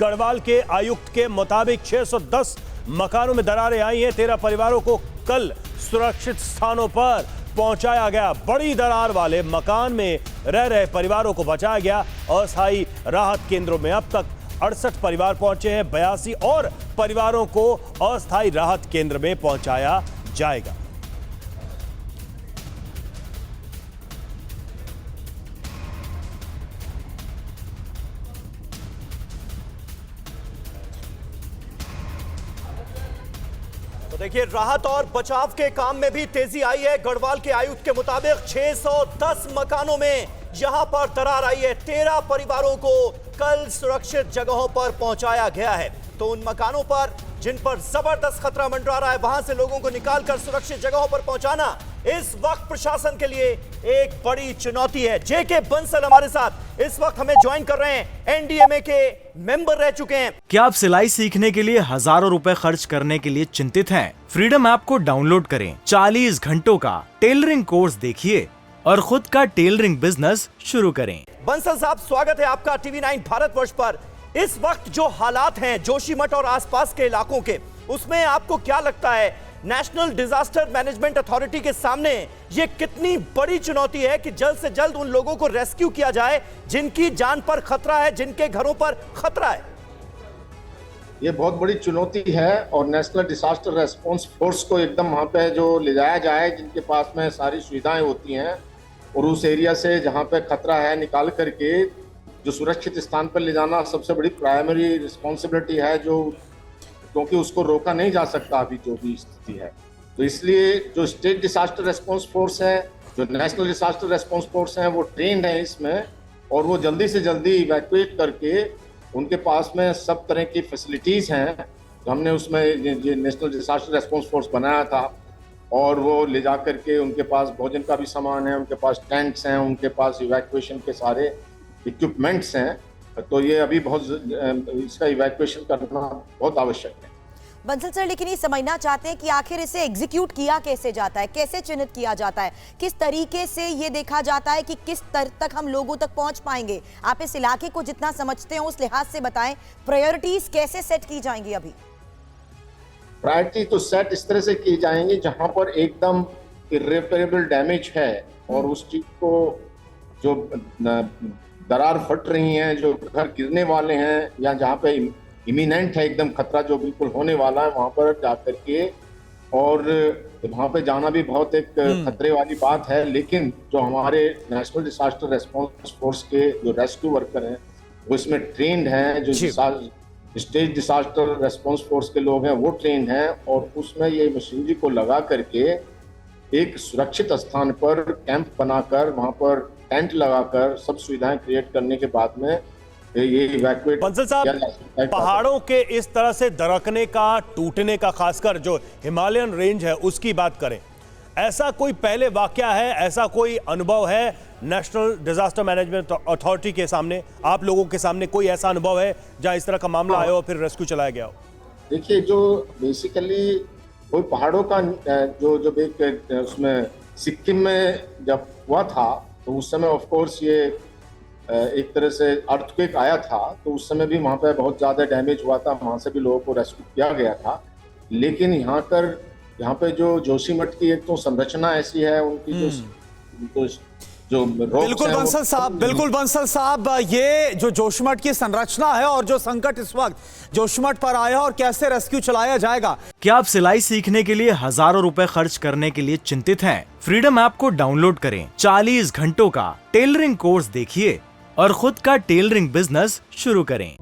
गढ़वाल के आयुक्त के मुताबिक 610 मकानों में दरारें आई हैं। 13 परिवारों को कल सुरक्षित स्थानों पर पहुंचाया गया। बड़ी दरार वाले मकान में रह रहे परिवारों को बचाया गया। अस्थायी राहत केंद्रों में अब तक 68 परिवार पहुंचे हैं। 82 और परिवारों को अस्थायी राहत केंद्र में पहुंचाया जाएगा। तो देखिए, राहत और बचाव के काम में भी तेजी आई है। गढ़वाल के आयुक्त के मुताबिक 610 मकानों में यहां पर दरार आई है। 13 परिवारों को कल सुरक्षित जगहों पर पहुंचाया गया है। तो उन मकानों पर जिन पर जबरदस्त खतरा मंडरा रहा है, वहां से लोगों को निकालकर सुरक्षित जगहों पर पहुंचाना इस वक्त प्रशासन के लिए एक बड़ी चुनौती है। जेके बंसल हमारे साथ इस वक्त हमें ज्वाइन कर रहे हैं। एनडीएमए के मेंबर रह चुके हैं। क्या आप सिलाई सीखने के लिए हजारों रुपए खर्च करने के लिए चिंतित हैं? फ्रीडम ऐप को डाउनलोड करें, 40 घंटों का टेलरिंग कोर्स देखिए और खुद का टेलरिंग बिजनेस शुरू करें। बंसल साहब, स्वागत है आपका टीवी 9 भारतवर्ष पर। इस वक्त जो हालात हैं जोशीमठ और आसपास के इलाकों के, उसमें आपको क्या लगता है नेशनल डिजास्टर मैनेजमेंट अथॉरिटी के सामने ये कितनी बड़ी चुनौती है कि जल्द से जल्द उन लोगों को रेस्क्यू किया जाए जिनकी जान पर खतरा है, जिनके घरों पर खतरा है? ये बहुत बड़ी चुनौती है और नेशनल डिजास्टर रेस्पॉन्स फोर्स को एकदम वहाँ पे जो ले जाया जाए, जिनके पास में सारी सुविधाएं होती हैं और उस एरिया से जहाँ पे खतरा है निकाल करके जो सुरक्षित स्थान पर ले जाना सबसे बड़ी प्राइमरी रिस्पॉन्सिबिलिटी है, जो क्योंकि उसको रोका नहीं जा सकता अभी जो भी स्थिति है। तो इसलिए जो स्टेट डिजास्टर रेस्पॉन्स फोर्स है, जो नेशनल डिजास्टर रेस्पॉन्स फोर्स है, वो ट्रेंड है इसमें और वो जल्दी से जल्दी इवैक्यूएट करके उनके पास में सब तरह की फैसिलिटीज़ हैं। तो हमने उसमें ये नेशनल डिजास्टर रेस्पॉन्स फोर्स बनाया था और वो ले जा करके उनके पास भोजन का भी सामान है, उनके पास टेंट्स हैं, उनके पास इवैक्यूएशन के सारे इक्विपमेंट्स हैं। तो ये अभी बहुत इसका इवैक्यूएशन करना बहुत आवश्यक है। बंसल सर, लेकिन ये समझना चाहते हैं कि आखिर इसे एग्जीक्यूट किया कैसे जाता है, कैसे चिन्हित किया जाता है, किस तरीके से ये देखा जाता है कि किस स्तर तक हम लोगों तक पहुंच पाएंगे? आप इस इलाके को जितना समझते हो उस लिहाज से बताएं, प्रायोरिटीज कैसे सेट की जाएंगी? अभी प्रायोरिटी तो सेट इस तरह से की जाएंगी जहां पर एकदम इर्रेपरेबल डैमेज है और उस चीज को जो दरार फट रही हैं, जो घर गिरने वाले हैं या जहाँ पे इमिनेंट है एकदम खतरा जो बिल्कुल होने वाला है, वहाँ पर जा करके और वहाँ पे जाना भी बहुत एक खतरे वाली बात है। लेकिन जो हमारे नेशनल डिजास्टर रेस्पॉन्स फोर्स के जो रेस्क्यू वर्कर हैं वो इसमें ट्रेंड हैं, जो स्टेट डिजास्टर रेस्पॉन्स फोर्स के लोग हैं वो ट्रेंड हैं और उसमें ये मशीनरी को लगा करके एक सुरक्षित स्थान पर कैंप बनाकर वहाँ पर टेंट लगाकर सब सुविधाएं क्रिएट करने के बाद में ये इवैक्यूएट। बंसल साहब, पहाड़ों के इस तरह से दरकने का, टूटने का, खासकर जो हिमालयन रेंज है उसकी बात करें, ऐसा कोई पहले वाकया है, ऐसा कोई अनुभव है नेशनल डिजास्टर मैनेजमेंट अथॉरिटी के सामने, आप लोगों के सामने कोई ऐसा अनुभव है जहां इस तरह का मामला आया हो फिर रेस्क्यू चलाया गया हो? देखिए, जो बेसिकली कोई पहाड़ों का जो एक उसमें सिक्किम में जब हुआ था तो उस समय ऑफ कोर्स ये एक तरह से अर्थक्वेक आया था, तो उस समय भी वहाँ पे बहुत ज़्यादा डैमेज हुआ था, वहाँ से भी लोगों को रेस्क्यू किया गया था। लेकिन यहाँ पे जो जोशीमठ की एक तो संरचना ऐसी है, उनकी जो बिल्कुल बंसल साहब, ये जो जोशीमठ की संरचना है और जो संकट इस वक्त जोशीमठ पर आया और कैसे रेस्क्यू चलाया जाएगा। क्या आप सिलाई सीखने के लिए हजारों रुपए खर्च करने के लिए चिंतित हैं? फ्रीडम ऐप को डाउनलोड करें, 40 घंटों का टेलरिंग कोर्स देखिए और खुद का टेलरिंग बिजनेस शुरू करें।